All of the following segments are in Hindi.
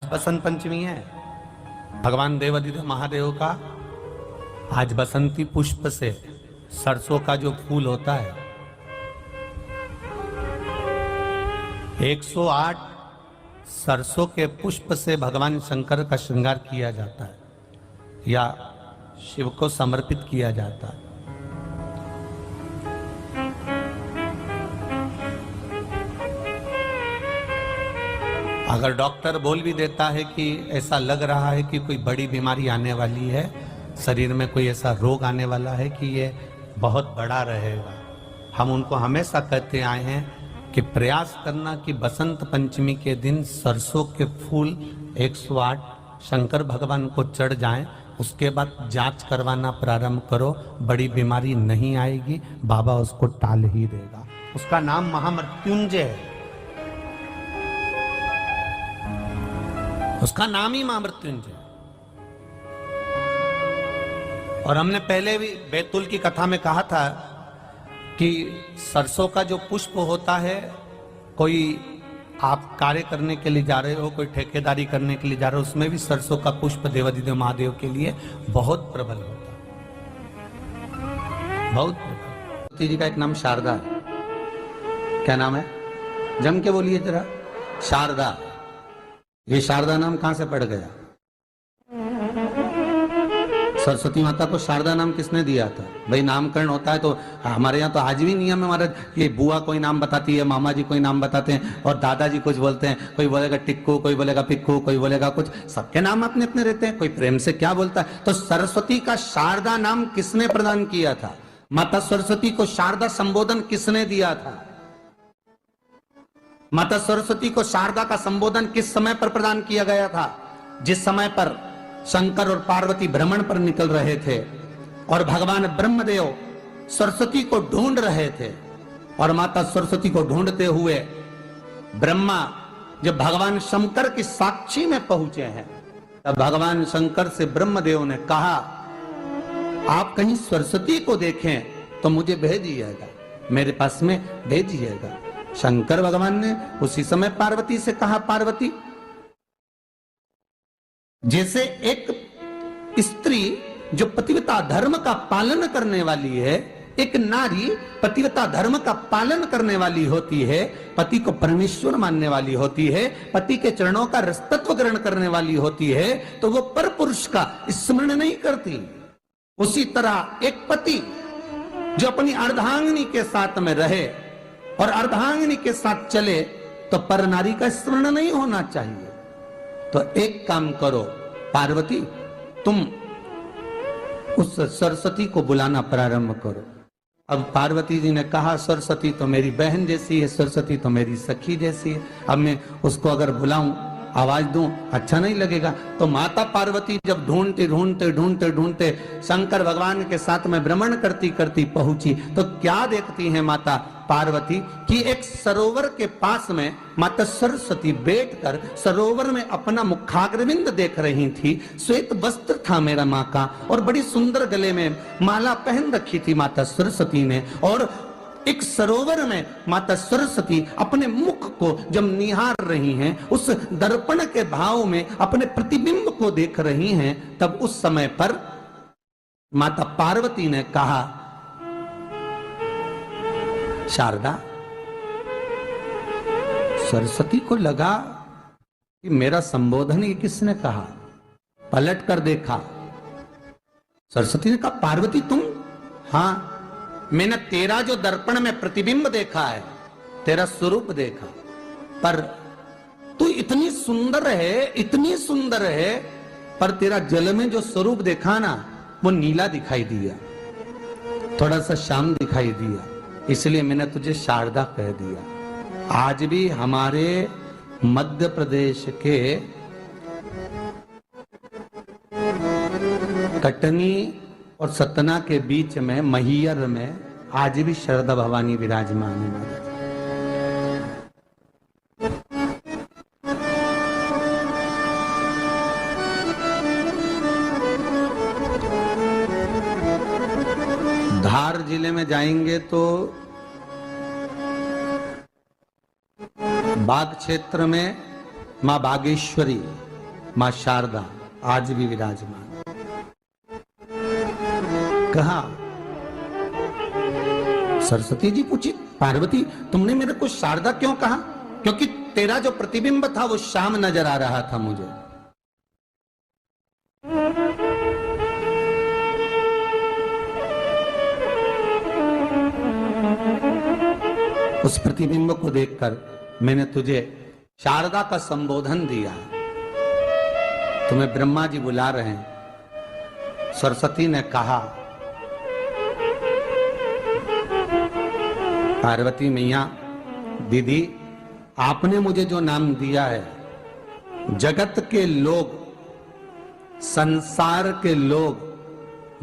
बसंत पंचमी है, भगवान देवादिदेव महादेव का आज बसंती पुष्प से सरसों का जो फूल होता है 108 सरसों के पुष्प से भगवान शंकर का श्रृंगार किया जाता है या शिव को समर्पित किया जाता है। अगर डॉक्टर बोल भी देता है कि ऐसा लग रहा है कि कोई बड़ी बीमारी आने वाली है, शरीर में कोई ऐसा रोग आने वाला है कि ये बहुत बड़ा रहेगा, हम उनको हमेशा कहते आए हैं कि प्रयास करना कि बसंत पंचमी के दिन सरसों के फूल 108 शंकर भगवान को चढ़ जाएं, उसके बाद जांच करवाना प्रारंभ करो, बड़ी बीमारी नहीं आएगी, बाबा उसको टाल ही देगा। उसका नाम महामृत्युंजय है, उसका नाम ही महामृत्युंजय। और हमने पहले भी बैतुल की कथा में कहा था कि सरसों का जो पुष्प होता है, कोई आप कार्य करने के लिए जा रहे हो, कोई ठेकेदारी करने के लिए जा रहे हो, उसमें भी सरसों का पुष्प देवादिदेव महादेव के लिए बहुत प्रबल होता है, बहुत प्रबल। जी का एक नाम शारदा है, क्या नाम है? जम के बोलिए जरा। शारदा। ये शारदा नाम कहां से पड़ गया? सरस्वती माता को शारदा नाम किसने दिया था? भाई नामकरण होता है तो हमारे यहाँ तो आज भी नियम है हमारा, ये बुआ कोई नाम बताती है, मामा जी कोई नाम बताते हैं और दादाजी कुछ बोलते हैं, कोई बोलेगा टिक्कू, कोई बोलेगा पिक्कू, कोई बोलेगा कुछ, सबके नाम अपने अपने रहते हैं, कोई प्रेम से क्या बोलता है। तो सरस्वती का शारदा नाम किसने प्रदान किया था? माता सरस्वती को शारदा संबोधन किसने दिया था? माता सरस्वती को शारदा का संबोधन किस समय पर प्रदान किया गया था? जिस समय पर शंकर और पार्वती भ्रमण पर निकल रहे थे और भगवान ब्रह्मदेव सरस्वती को ढूंढ रहे थे, और माता सरस्वती को ढूंढते हुए ब्रह्मा जब भगवान शंकर की साक्षी में पहुंचे हैं, तब भगवान शंकर से ब्रह्मदेव ने कहा, आप कहीं सरस्वती को देखें तो मुझे भेजिएगा, मेरे पास में भेजिएगा। शंकर भगवान ने उसी समय पार्वती से कहा, पार्वती, जैसे एक स्त्री जो पतिव्रता धर्म का पालन करने वाली है, एक नारी पतिव्रता धर्म का पालन करने वाली होती है, पति को परमेश्वर मानने वाली होती है, पति के चरणों का रसतत्व ग्रहण करने वाली होती है, तो वो पर पुरुष का स्मरण नहीं करती। उसी तरह एक पति जो अपनी अर्धांगिनी के साथ में रहे और अर्धांगिनी के साथ चले तो पर नारी का स्मरण नहीं होना चाहिए। तो एक काम करो पार्वती, तुम उस सरस्वती को बुलाना प्रारंभ करो। अब पार्वती जी ने कहा, सरस्वती तो मेरी बहन जैसी है, सरस्वती तो मेरी सखी जैसी है, अब मैं उसको अगर बुलाऊं, आवाज दूं, अच्छा नहीं लगेगा। तो माता पार्वती जब ढूंढते ढूंढते ढूंढते ढूंढते शंकर भगवान के साथ में भ्रमण करती करती पहुंची, तो क्या देखती हैं माता पार्वती कि एक सरोवर के पास में माता सरस्वती बैठकर सरोवर में अपना मुखाग्रविंद देख रही थी। श्वेत वस्त्र था मेरा माँ का और बड़ी सुंदर गले में माला पहन रखी थी माता सरस्वती ने, और एक सरोवर में माता सरस्वती अपने मुख को जब निहार रही हैं, उस दर्पण के भाव में अपने प्रतिबिंब को देख रही हैं, तब उस समय पर माता पार्वती ने कहा, शारदा, सरस्वती को लगा कि मेरा संबोधन ये किसने कहा, पलट कर देखा। सरस्वती ने कहा, पार्वती तुम? हाँ, मैंने तेरा जो दर्पण में प्रतिबिंब देखा है, तेरा स्वरूप देखा, पर तू इतनी सुंदर है, इतनी सुंदर है, पर तेरा जल में जो स्वरूप देखा ना, वो नीला दिखाई दिया, थोड़ा सा श्याम दिखाई दिया, इसलिए मैंने तुझे शारदा कह दिया। आज भी हमारे मध्य प्रदेश के कटनी और सतना के बीच में महियर में आज भी शारदा भवानी विराजमान है। धार जिले में जाएंगे तो बाग क्षेत्र में मां बागेश्वरी मां शारदा आज भी विराजमान। कहा सरस्वती जी पूछी, पार्वती तुमने मेरे को शारदा क्यों कहा? क्योंकि तेरा जो प्रतिबिंब था वो शाम नजर आ रहा था मुझे। उस प्रतिबिंब को देखकर मैंने तुझे शारदा का संबोधन दिया। तुम्हें ब्रह्मा जी बुला रहे हैं। सरस्वती ने कहा, पार्वती मैया दीदी, आपने मुझे जो नाम दिया है, जगत के लोग, संसार के लोग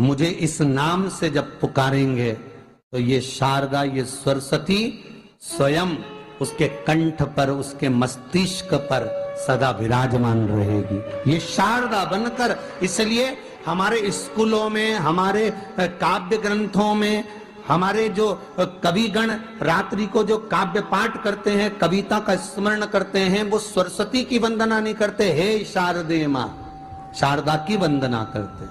मुझे इस नाम से जब पुकारेंगे तो ये शारदा, ये सरस्वती स्वयं उसके कंठ पर, उसके मस्तिष्क पर सदा विराजमान रहेगी, ये शारदा बनकर। इसलिए हमारे स्कूलों में, हमारे काव्य ग्रंथों में, हमारे जो कविगण रात्रि को जो काव्य पाठ करते हैं, कविता का स्मरण करते हैं, वो सरस्वती की वंदना नहीं करते, हे शारदे मां, शारदा की वंदना करते।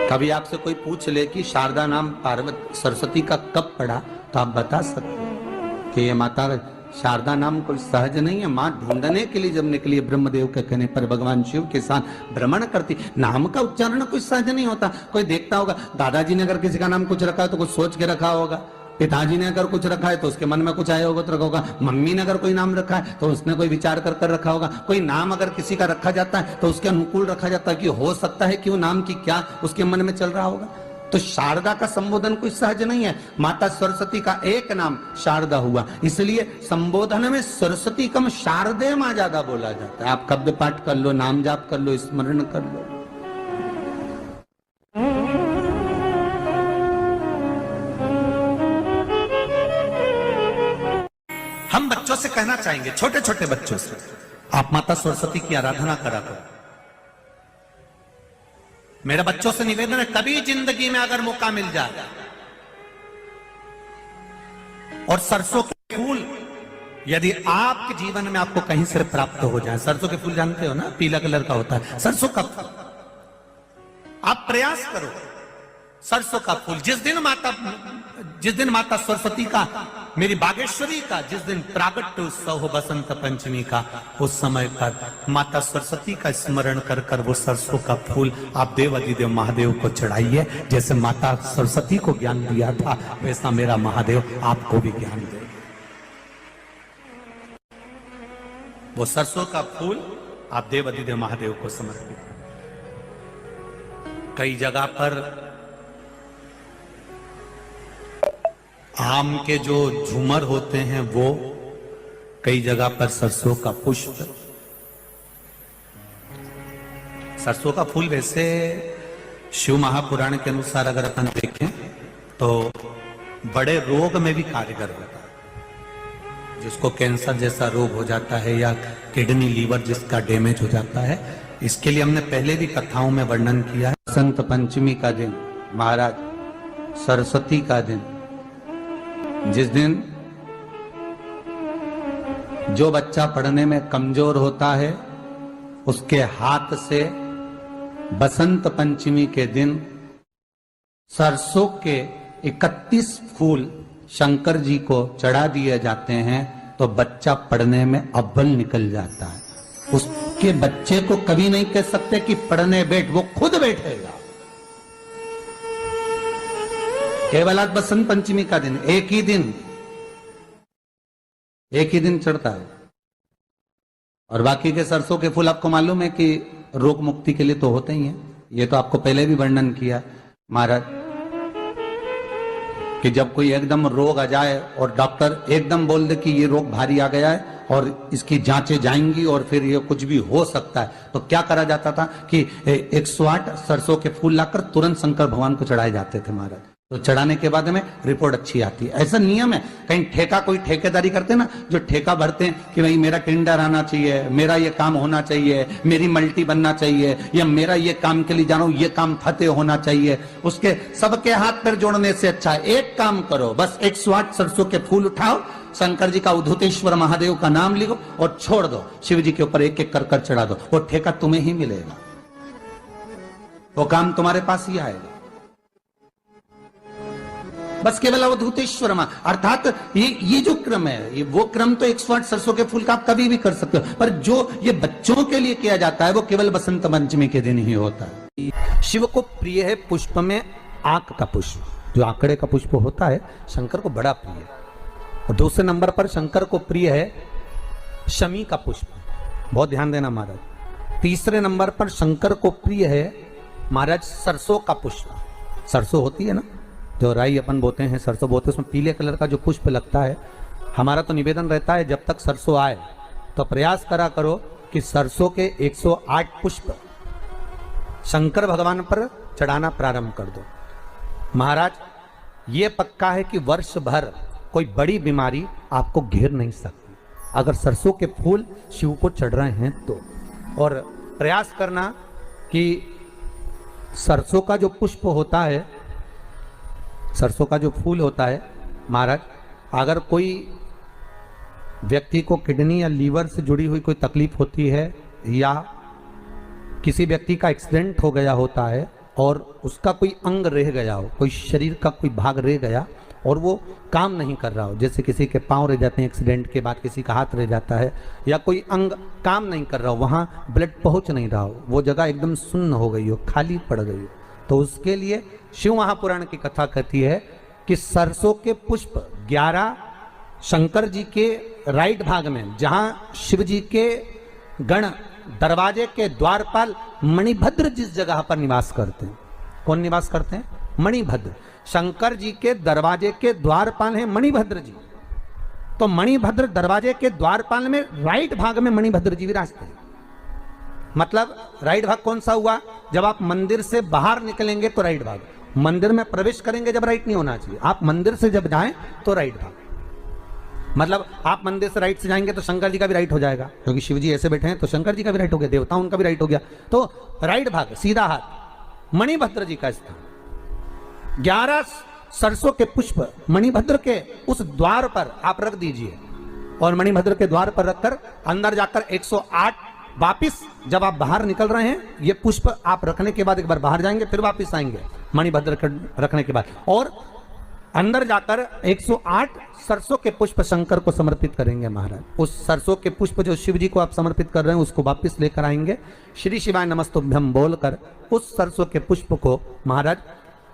कभी आपसे कोई पूछ ले कि शारदा नाम पार्वती सरस्वती का कब पड़ा, तो आप बता सकते हैं कि ये माता शारदा नाम कोई सहज नहीं है। मां ढूंढने के लिए जब निकली, ब्रह्मदेव के कहने पर भगवान शिव के साथ भ्रमण करती। नाम का उच्चारण कोई सहज नहीं होता। कोई देखता होगा, दादाजी ने अगर किसी का नाम कुछ रखा है तो कुछ सोच के रखा होगा, पिताजी ने अगर कुछ रखा है तो उसके मन में कुछ आया होगा तो रखा होगा, मम्मी ने अगर कोई नाम रखा है तो उसने कोई विचार कर कर रखा होगा। कोई नाम अगर किसी का रखा जाता है तो उसके अनुकूल रखा जाता है कि हो सकता है कि वो नाम की क्या उसके मन में चल रहा होगा। तो शारदा का संबोधन कोई सहज नहीं है। माता सरस्वती का एक नाम शारदा हुआ, इसलिए संबोधन में सरस्वती कम शारदे मां ज्यादा बोला जाता है। आप कब्द पाठ कर लो, नाम जाप कर लो, स्मरण कर लो। हम बच्चों से कहना चाहेंगे, छोटे छोटे बच्चों से, आप माता सरस्वती की आराधना करा करो। मेरे बच्चों से निवेदन है, कभी जिंदगी में अगर मौका मिल जाए और सरसों के फूल यदि आपके जीवन में आपको कहीं से प्राप्त हो जाए, सरसों के फूल जानते हो ना, पीला कलर का होता है सरसों का फूल, आप प्रयास करो सरसों का फूल। जिस दिन माता सरस्वती का, मेरी बागेश्वरी का जिस दिन प्रागट्य उत्सव हो बसंत पंचमी का, उस समय पर माता सरस्वती का स्मरण कर कर वो सरसों का फूल आप देव अधिदेव महादेव को चढ़ाइए। जैसे माता सरस्वती को ज्ञान दिया था, वैसा मेरा महादेव आपको भी ज्ञान दे। वो सरसों का फूल आप देव अधिदेव महादेव को समर्पित। कई जगह पर आम के जो झूमर होते हैं वो, कई जगह पर सरसों का पुष्प, सरसों का फूल वैसे शिव महापुराण के अनुसार अगर अपन देखें तो बड़े रोग में भी कारगर होता है। जिसको कैंसर जैसा रोग हो जाता है या किडनी लीवर जिसका डैमेज हो जाता है, इसके लिए हमने पहले भी कथाओं में वर्णन किया है। बसंत पंचमी का दिन, महाराज सरस्वती का दिन, जिस दिन जो बच्चा पढ़ने में कमजोर होता है उसके हाथ से बसंत पंचमी के दिन सरसों के 31 फूल शंकर जी को चढ़ा दिए जाते हैं तो बच्चा पढ़ने में अव्वल निकल जाता है। उसके बच्चे को कभी नहीं कह सकते कि पढ़ने बैठ, वो खुद बैठेगा। केवल आज बसंत पंचमी का दिन, एक ही दिन चढ़ता है। और बाकी के सरसों के फूल आपको मालूम है कि रोग मुक्ति के लिए तो होते ही हैं। ये तो आपको पहले भी वर्णन किया महाराज कि जब कोई एकदम रोग आ जाए और डॉक्टर एकदम बोल दे कि ये रोग भारी आ गया है और इसकी जांचें जाएंगी और फिर ये कुछ भी हो सकता है, तो क्या करा जाता था कि 108 सरसों के फूल लाकर तुरंत शंकर भगवान को चढ़ाए जाते थे महाराज। तो चढ़ाने के बाद में रिपोर्ट अच्छी आती है। ऐसा नियम है। कहीं ठेका कोई ठेकेदारी करते हैं ना, जो ठेका भरते हैं कि भाई मेरा टेंडर आना चाहिए, मेरा ये काम होना चाहिए, मेरी मल्टी बनना चाहिए, या मेरा ये काम के लिए जा रहा हूं, ये काम फतेह होना चाहिए, उसके सबके हाथ पैर जोड़ने से अच्छा है एक काम करो, बस 108 सरसों के फूल उठाओ, शंकर जी का उद्धतेश्वर महादेव का नाम लिखो और छोड़ दो, शिव जी के ऊपर एक एक कर चढ़ा दो, वो ठेका तुम्हें ही मिलेगा, वो काम तुम्हारे पास ही आएगा। बस केवल अवधूतेश्वर अर्थात ये जो क्रम है, ये वो क्रम तो 108 सरसों के फूल का आप कभी भी कर सकते हो, पर जो ये बच्चों के लिए किया जाता है वो केवल बसंत पंचमी के दिन ही होता है। शिव को प्रिय है पुष्प में आंक का पुष्प, जो आंकड़े का पुष्प होता है शंकर को बड़ा प्रिय है। और दूसरे नंबर पर शंकर को प्रिय है शमी का पुष्प, बहुत ध्यान देना महाराज। तीसरे नंबर पर शंकर को प्रिय है महाराज सरसों का पुष्प। सरसों होती है ना, जो राई अपन बोते हैं, सरसों बोते हैं, उसमें पीले कलर का जो पुष्प लगता है। हमारा तो निवेदन रहता है जब तक सरसों आए तो प्रयास करा करो कि सरसों के 108 पुष्प शंकर भगवान पर चढ़ाना प्रारंभ कर दो। महाराज ये पक्का है कि वर्ष भर कोई बड़ी बीमारी आपको घेर नहीं सकती अगर सरसों के फूल शिव को चढ़ रहे हैं तो। और प्रयास करना कि सरसों का जो पुष्प होता है, सरसों का जो फूल होता है महाराज, अगर कोई व्यक्ति को किडनी या लीवर से जुड़ी हुई कोई तकलीफ होती है, या किसी व्यक्ति का एक्सीडेंट हो गया होता है और उसका कोई अंग रह गया हो, कोई शरीर का कोई भाग रह गया और वो काम नहीं कर रहा हो, जैसे किसी के पांव रह जाते हैं एक्सीडेंट के बाद, किसी का हाथ रह जाता है, या कोई अंग काम नहीं कर रहा हो, वहाँ ब्लड पहुँच नहीं रहा हो, वो जगह एकदम सुन्न हो गई हो, खाली पड़ गई हो, तो उसके लिए शिव महापुराण की कथा कहती है कि सरसों के पुष्प 11 शंकर जी के राइट भाग में, जहां शिव जी के गण दरवाजे के द्वारपाल मणिभद्र जिस जगह पर निवास करते हैं, कौन निवास करते हैं? मणिभद्र। शंकर जी के दरवाजे के द्वारपाल हैं मणिभद्र जी। तो मणिभद्र दरवाजे के द्वारपाल में राइट भाग में मणिभद्र जी विराजते हैं। मतलब राइट भाग कौन सा हुआ? जब आप मंदिर से बाहर निकलेंगे तो राइट भाग, मंदिर में प्रवेश करेंगे जब राइट नहीं होना चाहिए, आप मंदिर से जब जाएं तो राइट भाग। मतलब आप मंदिर से राइट से जाएंगे तो शंकर जी का भी राइट हो जाएगा, क्योंकि शिव जी ऐसे बैठे हैं तो शंकर जी का भी राइट हो गया, देवता उनका भी राइट हो गया, तो राइट भाग सीधा हाथ मणिभद्र जी का स्थान। 11 सरसों के पुष्प मणिभद्र के उस द्वार पर आप रख दीजिए, और मणिभद्र के द्वार पर रखकर अंदर जाकर 108 वापिस जब आप बाहर निकल रहे हैं, ये पुष्प आप रखने के बाद एक बार बाहर जाएंगे, फिर वापिस आएंगे मणिभद्र रखने के बाद, और अंदर जाकर 108 सरसों के पुष्प शंकर को समर्पित करेंगे महाराज। उस सरसों के पुष्प जो शिव जी को आप समर्पित कर रहे हैं उसको वापिस लेकर आएंगे, श्री शिवाय नमस्तुभ्यम बोलकर उस सरसों के पुष्प को महाराज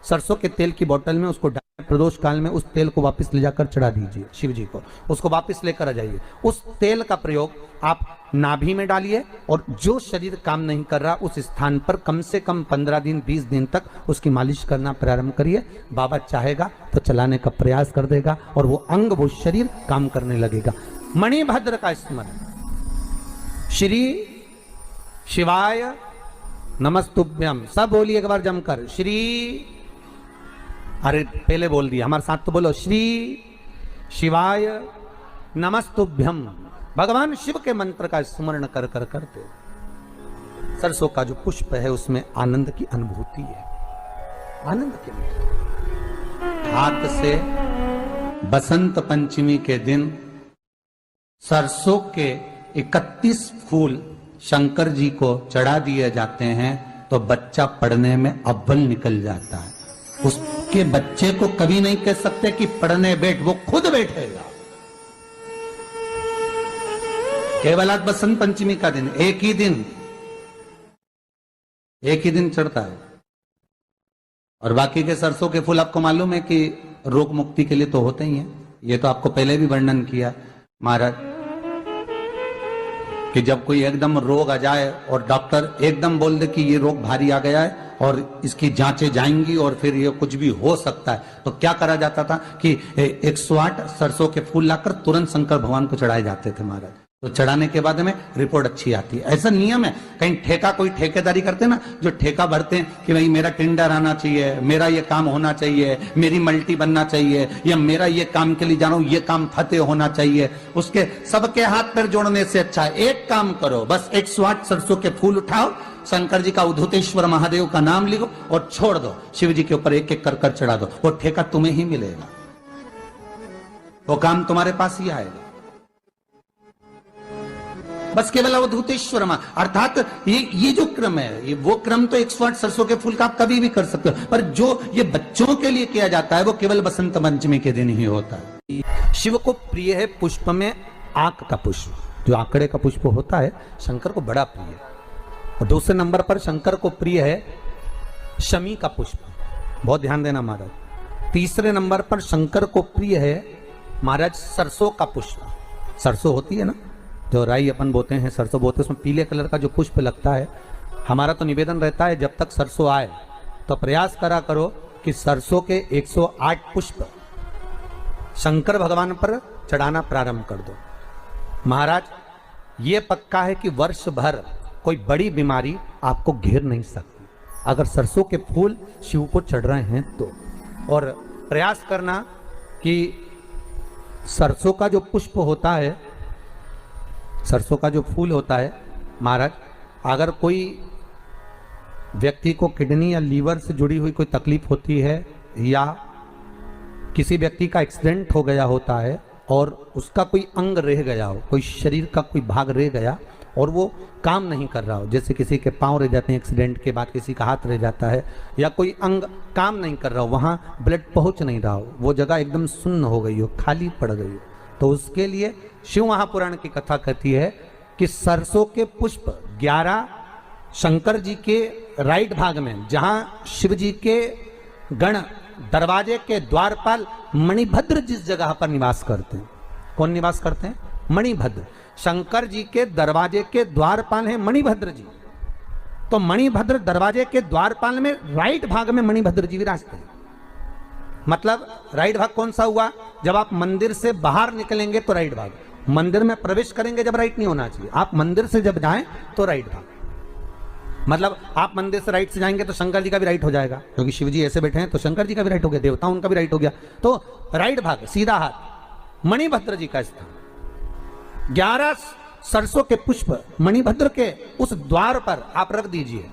सरसों के तेल की बोतल में उसको प्रदोष काल में उस तेल को वापस ले जाकर चढ़ा दीजिए शिव जी को, उसको वापस लेकर आ जाइए। उस तेल का प्रयोग आप नाभि में डालिए, और जो शरीर काम नहीं कर रहा उस स्थान पर कम से कम 15 दिन 20 दिन तक उसकी मालिश करना प्रारंभ करिए। बाबा चाहेगा तो चलाने का प्रयास कर देगा और वो अंग वो शरीर काम करने लगेगा। मणिभद्र का स्मरण, श्री शिवाय नमस्तुभ्यम, सब बोलिए एक बार जमकर, श्री, अरे पहले बोल दिया, हमारे साथ तो बोलो, श्री शिवाय नमस्तुभ्यम। भगवान शिव के मंत्र का स्मरण कर कर करते सरसों का जो पुष्प है उसमें आनंद की अनुभूति है, आनंद की अनुभूति। हाथ से बसंत पंचमी के दिन सरसों के 31 फूल शंकर जी को चढ़ा दिए जाते हैं तो बच्चा पढ़ने में अव्वल निकल जाता है। उसके बच्चे को कभी नहीं कह सकते कि पढ़ने बैठ, वो खुद बैठेगा। केवल आज बसंत पंचमी का दिन, एक ही दिन चढ़ता है, और बाकी के सरसों के फूल आपको मालूम है कि रोग मुक्ति के लिए तो होते ही हैं। ये तो आपको पहले भी वर्णन किया महाराज कि जब कोई एकदम रोग आ जाए और डॉक्टर एकदम बोल दे कि ये रोग भारी आ गया है और इसकी जांचें जाएंगी और फिर ये कुछ भी हो सकता है, तो क्या करा जाता था कि 108 सरसों के फूल लाकर तुरंत शंकर भगवान को चढ़ाए जाते थे महाराज। तो चढ़ाने के बाद में रिपोर्ट अच्छी आती है। ऐसा नियम है। कहीं ठेका कोई ठेकेदारी करते हैं ना, जो ठेका भरते हैं कि भाई मेरा टेंडर आना चाहिए, मेरा ये काम होना चाहिए, मेरी मल्टी बनना चाहिए, या मेरा ये काम के लिए जा रहा हूं, ये काम फतेह होना चाहिए, उसके सबके हाथ पैर जोड़ने से अच्छा है एक काम करो, बस 108 सरसों के फूल उठाओ, शंकर जी का उद्धूतेश्वर महादेव का नाम लिखो और छोड़ दो, शिव जी के ऊपर एक एक कर चढ़ा दो, वो ठेका तुम्हें ही मिलेगा, वो काम तुम्हारे पास ही आएगा। बस केवल अवधूतेश्वर अर्थात ये जो क्रम है, ये वो क्रम तो 108 सरसों के फूल का आप कभी भी कर सकते हो, पर जो ये बच्चों के लिए किया जाता है वो केवल बसंत पंचमी के दिन ही होता है। शिव को प्रिय है पुष्प में आक का पुष्प, जो आंकड़े का पुष्प होता है शंकर को बड़ा प्रिय है। और दूसरे नंबर पर शंकर को प्रिय है शमी का पुष्प, बहुत ध्यान देना महाराज। तीसरे नंबर पर शंकर को प्रिय है महाराज सरसों का पुष्प। सरसों होती है ना, जो राई अपन बोते हैं, सरसों बोते हैं, उसमें पीले कलर का जो पुष्प लगता है। हमारा तो निवेदन रहता है जब तक सरसों आए तो प्रयास करा करो कि सरसों के 108 पुष्प शंकर भगवान पर चढ़ाना प्रारंभ कर दो। महाराज ये पक्का है कि वर्ष भर कोई बड़ी बीमारी आपको घेर नहीं सकती अगर सरसों के फूल शिव को चढ़ रहे हैं तो। और प्रयास करना कि सरसों का जो पुष्प होता है, सरसों का जो फूल होता है महाराज, अगर कोई व्यक्ति को किडनी या लीवर से जुड़ी हुई कोई तकलीफ होती है, या किसी व्यक्ति का एक्सीडेंट हो गया होता है और उसका कोई अंग रह गया हो, कोई शरीर का कोई भाग रह गया और वो काम नहीं कर रहा हो, जैसे किसी के पांव रह जाते हैं एक्सीडेंट के बाद, किसी का हाथ रह जाता है, या कोई अंग काम नहीं कर रहा हो, वहाँ ब्लड पहुँच नहीं रहा हो, वो जगह एकदम सुन्न हो गई हो, खाली पड़ गई हो, तो उसके लिए शिव महापुराण की कथा कहती है कि सरसों के पुष्प 11 शंकर जी के राइट भाग में, जहां शिव जी के गण दरवाजे के द्वारपाल मणिभद्र जिस जगह पर निवास करते हैं, कौन निवास करते हैं? मणिभद्र। शंकर जी के दरवाजे के द्वारपाल हैं मणिभद्र जी, तो मणिभद्र दरवाजे के द्वारपाल में राइट भाग में मणिभद्र जी विराजते हैं। मतलब राइट भाग कौन सा हुआ? जब आप मंदिर से बाहर निकलेंगे तो राइट भाग, मंदिर में प्रवेश करेंगे जब राइट नहीं होना चाहिए, आप मंदिर से जब जाएं तो राइट भाग। मतलब आप मंदिर से राइट से जाएंगे तो शंकर जी का भी राइट हो जाएगा, क्योंकि शिव जी ऐसे बैठे हैं तो शंकर जी का भी राइट हो गया, देवता उनका भी राइट हो गया, तो राइट भाग सीधा हाथ मणिभद्र जी का स्थान। 11 सरसों के पुष्प मणिभद्र के उस द्वार पर आप रख दीजिए,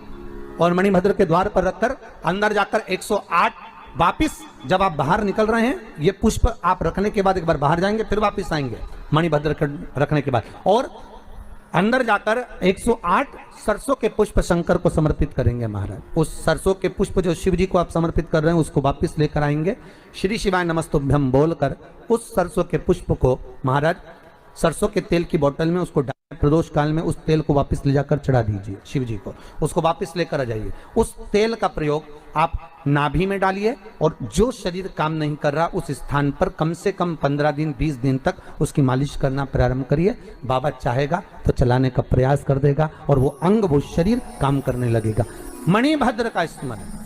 और मणिभद्र के द्वार पर रखकर अंदर जाकर 108 वापिस जब आप बाहर निकल रहे हैं, ये पुष्प आप रखने के बाद एक बार बाहर जाएंगे, फिर वापिस आएंगे मणिभद्र के रखने के बाद, और अंदर जाकर 108 सरसों के पुष्प शंकर को समर्पित करेंगे महाराज। उस सरसों के पुष्प जो शिव जी को आप समर्पित कर रहे हैं उसको वापिस लेकर आएंगे, श्री शिवाय नमस्तुभ्यम बोलकर उस सरसों के पुष्प को महाराज सरसों के तेल की बोतल में उसको प्रदोष काल में उस तेल को वापस ले जाकर चढ़ा दीजिए शिव जी को, उसको वापस लेकर आ जाइए। उस तेल का प्रयोग आप नाभि में डालिए, और जो शरीर काम नहीं कर रहा उस स्थान पर कम से कम 15 दिन 20 दिन तक उसकी मालिश करना प्रारंभ करिए। बाबा चाहेगा तो चलाने का प्रयास कर देगा और वो अंग वो शरीर काम करने लगेगा। मणिभद्र का स्मरण